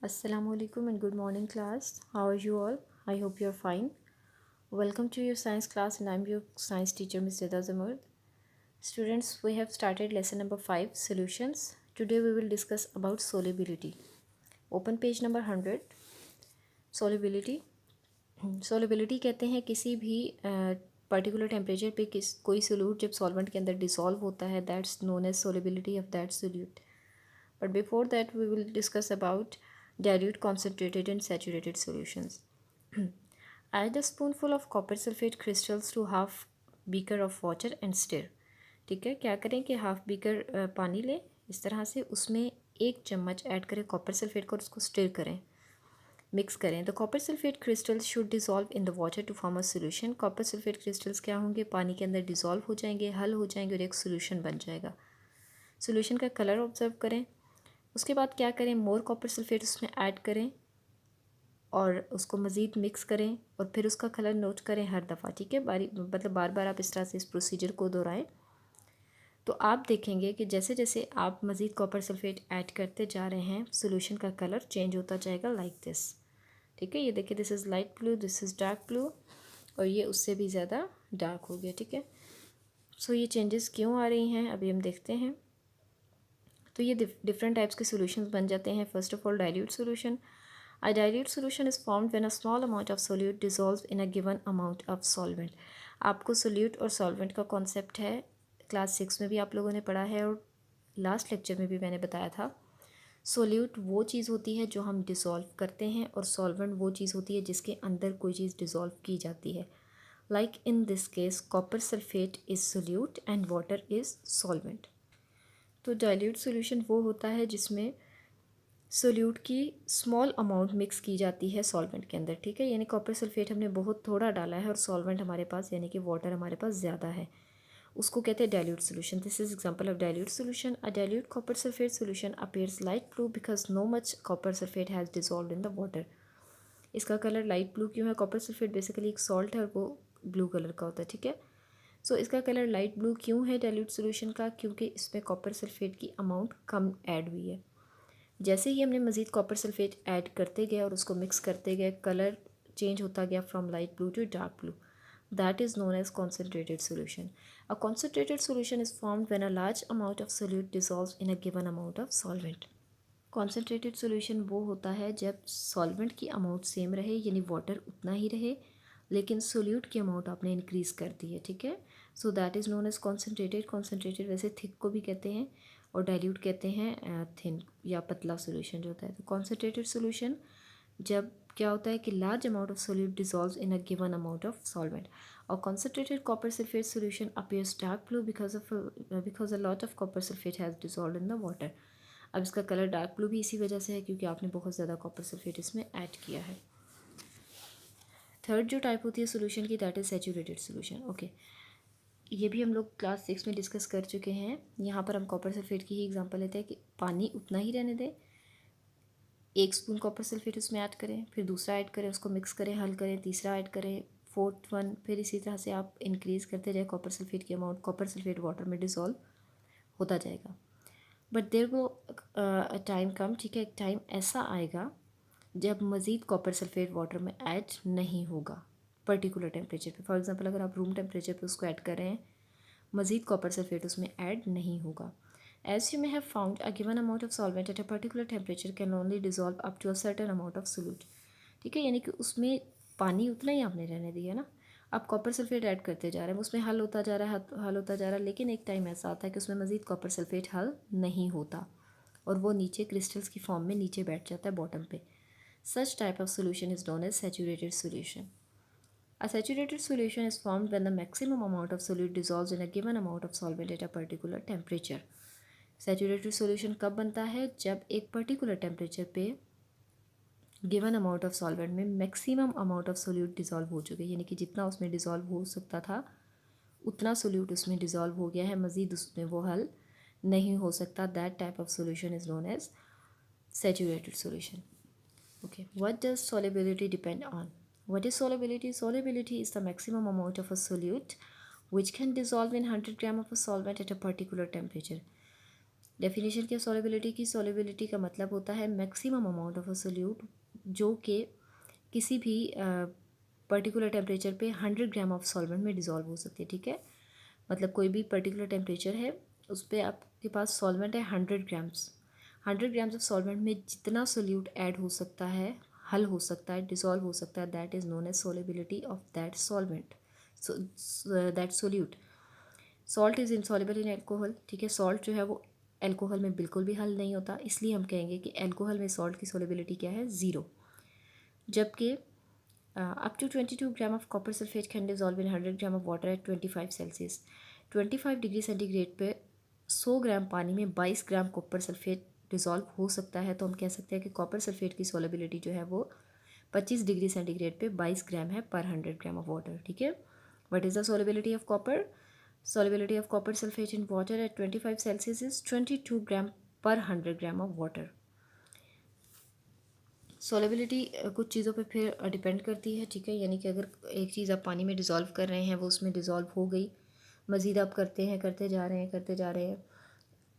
Assalamu alaikum and good morning class. How are you all? I hope you are fine. Welcome to your science class and I'm your science teacher Ms. Rida Zamurd. Students, we have started lesson number 5 solutions. Today we will discuss about solubility. Open page number 100. Solubility. Solubility कहते हैं किसी भी particular temperature पे कोई solute जब solvent के अंदर dissolve होता है that's known as solubility of that solute. But before that, we will discuss about dilute, concentrated and saturated solutions. Add a spoonful of copper sulfate crystals to half beaker of water and stir. ठीक है, क्या करें कि half beaker पानी लें इस तरह से, उसमें 1 चम्मच ऐड करें कॉपर सल्फेट को और उसको स्टिर करें, मिक्स करें. The copper sulphate crystals should dissolve in the water to form a solution. Copper sulphate crystals क्या होंगे, पानी के अंदर डिसॉल्व हो जाएंगे, हल हो जाएंगे और एक सोल्यूशन बन जाएगा. सोल्यूशन का कलर ऑब्जर्व करें. उसके बाद क्या करें, मोर कॉपर सल्फेट उसमें ऐड करें और उसको मज़ीद मिक्स करें और फिर उसका कलर नोट करें हर दफ़ा. ठीक है, मतलब बार बार आप इस तरह से इस प्रोसीजर को दोहराएं तो आप देखेंगे कि जैसे जैसे आप मज़ीद कॉपर सल्फेट ऐड करते जा रहे हैं सोल्यूशन का कलर चेंज होता जाएगा लाइक दिस. ठीक है, ये देखिए, this is light blue, this is dark blue और ये उससे भी ज़्यादा डार्क हो गया. ठीक है, सो ये चेंजेस क्यों आ रही हैं अभी हम देखते हैं. तो ये डिफरेंट टाइप्स के सॉल्यूशंस बन जाते हैं. First of all dilute solution. A dilute solution is formed when a small amount of solute dissolves in a given amount of solvent. आपको solute और solvent का कॉन्सेप्ट है, क्लास 6 में भी आप लोगों ने पढ़ा है और लास्ट लेक्चर में भी मैंने बताया था. सोल्यूट वो चीज़ होती है जो हम डिसॉल्व करते हैं और सॉल्वेंट वो चीज़ होती है जिसके अंदर कोई चीज़ डिसॉल्व की जाती है. Like in this case copper sulphate is solute and water is solvent. तो डाइल्यूट सॉल्यूशन वो होता है जिसमें सोल्यूट की स्मॉल अमाउंट मिक्स की जाती है सॉल्वेंट के अंदर. ठीक है, यानी कॉपर सल्फेट हमने बहुत थोड़ा डाला है और सॉल्वेंट हमारे पास यानी कि वाटर हमारे पास ज़्यादा है, उसको कहते हैं dilute solution. This is example of dilute solution. A dilute copper sulphate solution appears light blue because no much copper sulphate has dissolved in the water. इसका कलर लाइट ब्लू क्यों है, कॉपर सल्फेट बेसिकली एक salt है और वो blue colour का होता है. ठीक है, सो इसका कलर लाइट ब्लू क्यों है डाइल्यूट सॉल्यूशन का, क्योंकि इसमें कॉपर सल्फेट की अमाउंट कम ऐड हुई है. जैसे ही हमने मज़ीद कॉपर सल्फेट ऐड करते गए और उसको मिक्स करते गए, कलर चेंज होता गया from light blue to dark blue. That is known as concentrated solution. A concentrated solution is formed when a large amount of solute dissolves in a given amount of solvent. Concentrated solution वो होता है जब solvent की amount same रहे यानी water उतना ही रहे लेकिन सोल्यूट की अमाउंट आपने इंक्रीज़ कर दी है. ठीक है, so that is known as concentrated. Concentrated वैसे थिक को भी कहते हैं और डाइल्यूट कहते हैं थिन या पतला सोल्यूशन जो होता है. तो कॉन्सेंट्रेटेड सोल्यूशन जब क्या होता है कि large amount of solute dissolves in a given amount of solvent. और concentrated copper sulphate solution appears dark blue because a lot of copper sulphate has dissolved in the water. अब इसका colour dark blue भी इसी वजह से है क्योंकि आपने बहुत ज़्यादा कॉपर सल्फेट इसमें ऐड किया है. थर्ड जो टाइप होती है सोल्यूशन की that is saturated solution. Okay, ये भी हम लोग क्लास 6 में डिस्कस कर चुके हैं. यहाँ पर हम कॉपर सल्फेट की ही एग्जांपल लेते हैं कि पानी उतना ही रहने दें, 1 स्पून कॉपर सल्फेट उसमें ऐड करें, फिर दूसरा ऐड करें, उसको मिक्स करें, हल करें, तीसरा ऐड करें, फोर्थ वन, फिर इसी तरह से आप इंक्रीज़ करते जाए कॉपर सल्फेट की अमाउंट. कॉपर सल्फेट वाटर में डिसॉल्व होता जाएगा. बट देयर वो टाइम कम, ठीक है, एक टाइम ऐसा आएगा जब मज़ीद कॉपर सल्फेट वाटर में ऐड नहीं होगा पर्टिकुलर टेम्परेचर पे. फॉर एग्जांपल अगर आप रूम टेम्परेचर पे उसको ऐड कर रहे हैं, मज़ीद कॉपर सल्फेट उसमें ऐड नहीं होगा. As you may have found a given amount of solvent at a particular temperature can only dissolve up to a certain amount of solute. ठीक है, यानी कि उसमें पानी उतना ही आपने रहने दिया ना, आप कॉपर सल्फेट ऐड करते जा रहे हैं, उसमें हल होता जा रहा है, हल होता जा रहा है, लेकिन एक टाइम ऐसा आता है कि उसमें मज़ीद कॉपर सल्फेट हल नहीं होता और वो नीचे क्रिस्टल्स की फॉर्म में नीचे बैठ जाता है बॉटम पे. Such type of solution is known as saturated solution. A saturated solution is formed when the maximum amount of solute dissolves in a given amount of solvent at a particular temperature. Saturated solution कब बनता है, जब एक particular temperature पे given amount of solvent में maximum amount of solute dissolve हो चुके, यानी कि जितना उसमें डिज़ोल्व हो सकता था उतना सोल्यूट उसमें डिज़ोल्व हो गया है, मज़ीद उसमें वो हल नहीं हो सकता. That type of solution is known as saturated solution. Okay, what does solubility depend on? What is solubility? Solubility is the maximum amount of a solute which can dissolve in 100 gram of a solvent at a particular temperature. Definition क्या solubility की? Solubility का मतलब होता है maximum amount of a solute जो कि किसी भी पर्टिकुलर टेम्परेचर पे 100 ग्राम ऑफ सॉल्वेंट में डिज़ोल्व हो सकती है। ठीक है, मतलब कोई भी पर्टिकुलर टेम्परेचर है, उस पर आपके पास सॉल्वेंट है 100 ग्राम्स। 100 ग्राम्स ऑफ सॉल्वेंट में जितना सोल्यूट ऐड हो सकता है, हल हो सकता है, डिज़ोल्व हो सकता है, that is known as solubility of that solvent, that solute. Salt is insoluble in alcohol. ठीक है, सॉल्ट जो है वो एल्कोहल में बिल्कुल भी हल नहीं होता, इसलिए हम कहेंगे कि एल्कोहल में सॉल्ट की सॉल्युबिलिटी क्या है? ज़ीरो। जबकि up to 22 gram of copper sulphate can dissolve in 100 gram of water at 25 Celsius. 25 degree centigrade पे 100 ग्राम पानी में 22 ग्राम कॉपर सल्फेट डिज़ोल्व हो सकता है। तो हम कह सकते हैं कि कॉपर सल्फेट की सॉल्युबिलिटी जो है वो 25 डिग्री सेंटीग्रेड पे 22 ग्राम है पर 100 ग्राम ऑफ वाटर। ठीक है, what is the solubility of copper? Solubility of copper sulfate in water at 25 Celsius is 22 ग्राम पर 100 ग्राम ऑफ वाटर। सॉलिबिलिटी कुछ चीज़ों पे फिर डिपेंड करती है। ठीक है, यानी कि अगर एक चीज़ आप पानी में डिज़ोल्व कर रहे हैं, वो उसमें डिज़ोल्व हो गई, मज़ीद आप करते हैं, करते जा रहे हैं, करते जा रहे हैं,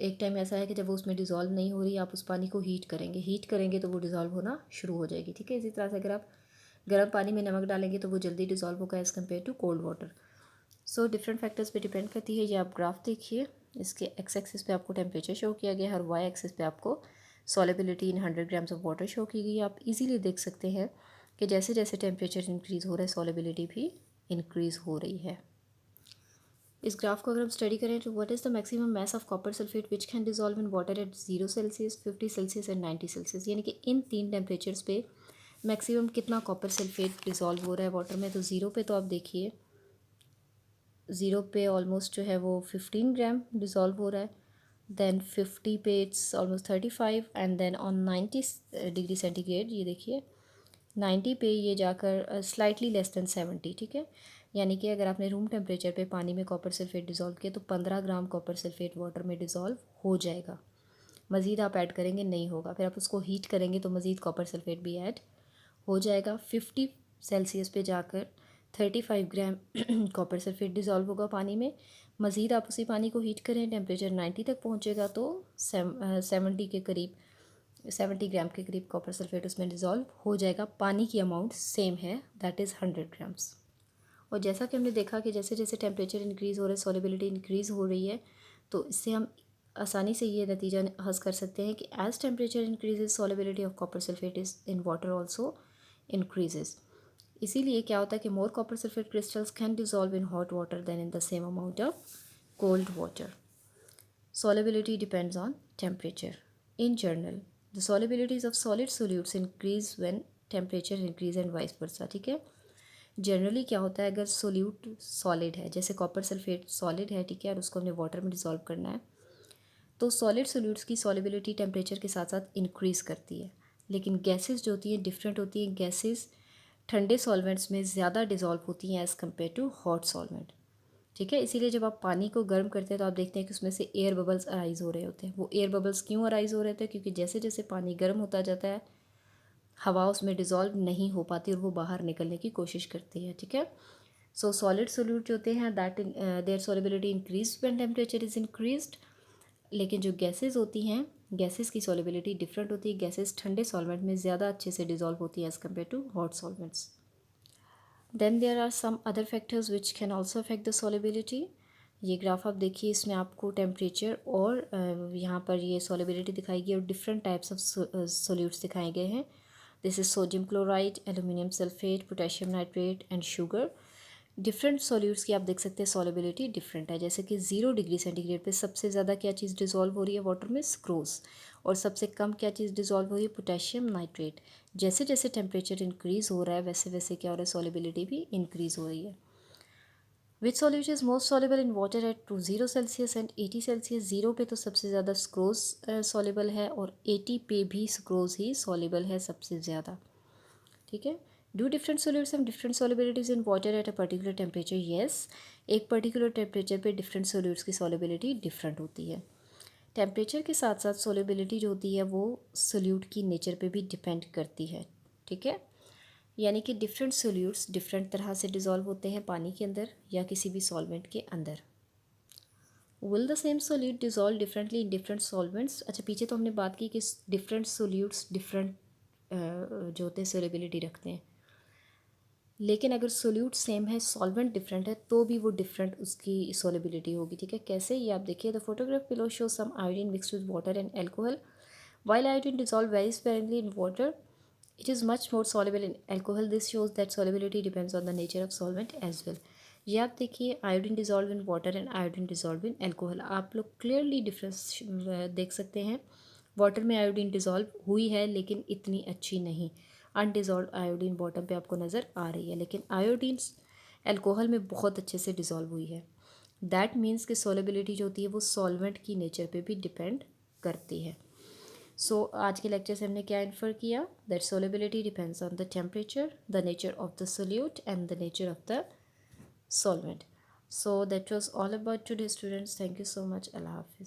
एक टाइम ऐसा है कि जब वो उसमें डिज़ोल्व नहीं हो रही, आप उस पानी को हीट करेंगे तो वो डिज़ोल्व होना शुरू हो जाएगी। ठीक है, इसी तरह से अगर आप गर्म पानी में नमक डालेंगे तो वो जल्दी डिज़ोल्व होगा as compare to cold water. So different factors पे डिपेंड करती है। ये आप ग्राफ देखिए, इसके एक्स एक्सिस पे आपको टेम्परेचर शो किया गया है और वाई एक्सिस पे आपको solubility in 100 grams of water show की गई है। आप इजीली देख सकते हैं कि जैसे जैसे टेम्परेचर इंक्रीज़ हो रहा है, सॉलिबिलिटी भी इंक्रीज़ हो रही है। इस ग्राफ को अगर हम स्टडी करें तो what is the maximum mass of copper sulphate which can dissolve in water at 0 Celsius, 50 Celsius and 90 Celsius. यानी कि इन तीन टेम्परेचर्स पे मैक्सिमम कितना कॉपर सल्फेट डिजॉल्व हो रहा है वाटर में। तो ज़ीरो पे तो आप देखिए, ज़ीरो पे ऑलमोस्ट जो है वो 15 ग्राम डिज़ोल्व हो रहा है, देन 50 पे it's almost 35 and then on 90 degree centigrade ये देखिए 90 पे ये जाकर स्लाइटली लेस दैन 70। ठीक है, यानी कि अगर आपने रूम टेम्परेचर पे पानी में कॉपर सल्फेट डिज़ोल्व किया तो 15 ग्राम कॉपर सल्फेट वाटर में डिज़ोल्व हो जाएगा। मज़ीद आप ऐड करेंगे नहीं होगा, फिर आप उसको हीट करेंगे तो मज़ीद कॉपर सल्फेट भी ऐड हो जाएगा। 50 सेल्सियस पे जाकर 35 ग्राम कॉपर सल्फेट डिज़ोल्व होगा पानी में। मज़ीद आप उसी पानी को हीट करें, टेम्परेचर 90 तक पहुंचेगा तो 70 के करीब, 70 ग्राम के करीब कॉपर सल्फेट उसमें डिज़ोल्व हो जाएगा। पानी की अमाउंट सेम है, दैट इज़ 100 ग्राम्स। और जैसा कि हमने देखा कि जैसे जैसे टेम्परेचर इंक्रीज़ हो रहा है, सॉलिबिलिटी इंक्रीज़ हो रही है, तो इससे हम आसानी से ये नतीजा हासिल कर सकते हैं कि as temperature increases solubility of copper sulphate is in water also increases. इसीलिए क्या होता है कि more copper sulphate crystals can dissolve in hot water than in the same amount of cold water. Solubility depends on temperature. In general, the solubilities of solid solutes increase when temperature increase and vice versa। ठीक है, generally क्या होता है, अगर solute solid है, जैसे copper sulphate solid है, ठीक है, और उसको हमने वाटर में डिज़ोल्व करना है, तो सॉलिड सोल्यूट्स की सॉलिबिलिटी टेम्परेचर के साथ साथ इंक्रीज़ करती है। लेकिन गैसेस जो होती हैं डिफरेंट होती हैं। गैसेस ठंडे सॉल्वेंट्स में ज़्यादा डिज़ोल्व होती हैं as compare to hot solvent. ठीक है, इसीलिए जब आप पानी को गर्म करते हैं तो आप देखते हैं कि उसमें से एयर बबल्स अराइज़ हो रहे होते हैं। वो एयर बबल्स क्यों अराइज़ हो रहे थे? क्योंकि जैसे जैसे पानी गर्म होता जाता है, हवा उसमें डिज़ोल्व नहीं हो पाती और वो बाहर निकलने की कोशिश करती है। ठीक है, सो सॉलिड सोल्यूट जो होते हैं that there solubility increase when temperature is increased. लेकिन जो गैसेस होती हैं, गैसेस की सॉलिबिलिटी डिफरेंट होती है। गैसेस ठंडे सॉल्वेंट में ज़्यादा अच्छे से डिज़ोल्व होती है as compare to hot solvents. Then there are some other factors which can also affect the solubility. ये ग्राफ आप देखिए, इसमें आपको टेम्परेचर और यहाँ पर ये सॉलिबिलिटी दिखाई गई और डिफरेंट टाइप्स ऑफ सोल्यूट्स दिखाए गए हैं। This is sodium chloride, aluminium sulphate, potassium nitrate and sugar. Different solutes की आप देख सकते हैं सॉलिबिलिटी डिफरेंट है। जैसे कि 0 डिग्री सेंटीग्रेड पे सबसे ज़्यादा क्या चीज़ डिज़ोल्व हो रही है वाटर में? स्क्रोज। और सबसे कम क्या चीज़ डिज़ोल्व हो रही है? Potassium nitrate. जैसे जैसे टेम्परेचर इंक्रीज़ हो रहा है वैसे वैसे क्या हो रहा है? सॉलिबिलिटी भी इंक्रीज़ हो रही है। Which solute is most soluble in water at 0 Celsius and 80 Celsius? 0 पे तो सबसे ज़्यादा स्क्रोज सॉल्युबल है और 80 पे भी स्क्रोज ही सॉल्युबल है सबसे ज़्यादा। ठीक है, do different solutes have different solubilities in water eight a particular temperature? Yes, एक पर्टिकुलर टेम्परेचर पे डिफरेंट सोल्यूट्स की सॉलिबिलिटी डिफरेंट होती है। टेम्परेचर के साथ साथ सॉलिबिलिटी जो होती है वो सोल्यूट की नेचर पे भी डिपेंड करती है। ठीक है, यानी कि डिफरेंट सोल्यूट्स डिफरेंट तरह से डिज़ोल्व होते हैं पानी के अंदर या किसी भी सॉल्वेंट के अंदर। Will the same solute dissolve differently in different solvents. अच्छा, पीछे तो हमने बात की कि डिफरेंट सोल्यूट्स डिफरेंट जो होते हैं सोलेबिलिटी रखते हैं, लेकिन अगर सोल्यूट सेम है, सॉल्वेंट डिफरेंट है, तो भी वो डिफरेंट उसकी सोलेबिलिटी होगी। ठीक है, कैसे, ये आप देखिए। The photograph below show some iodine mixed with water and alcohol. While iodine dissolve very sparingly in water, it is much more soluble in alcohol. This shows that solubility depends on the nature of solvent as well. ये आप देखिए, iodine dissolve in water and iodine dissolve in alcohol, आप लोग clearly difference देख सकते हैं। Water में iodine dissolve हुई है लेकिन इतनी अच्छी नहीं, अनडिजॉल्व आयोडीन बॉटम पे आपको नज़र आ रही है, लेकिन आयोडीन एल्कोहल में बहुत अच्छे से डिजॉल्व हुई है। दैट मीन्स कि सोलेबिलिटी जो होती है वो सॉल्वेंट की नेचर पे भी डिपेंड करती है। सो आज के लेक्चर से हमने क्या इन्फर किया, that solubility depends on the temperature, the nature of the solute and the nature of the solvent. So that was all about today, students. Thank you so much. Allah Hafiz.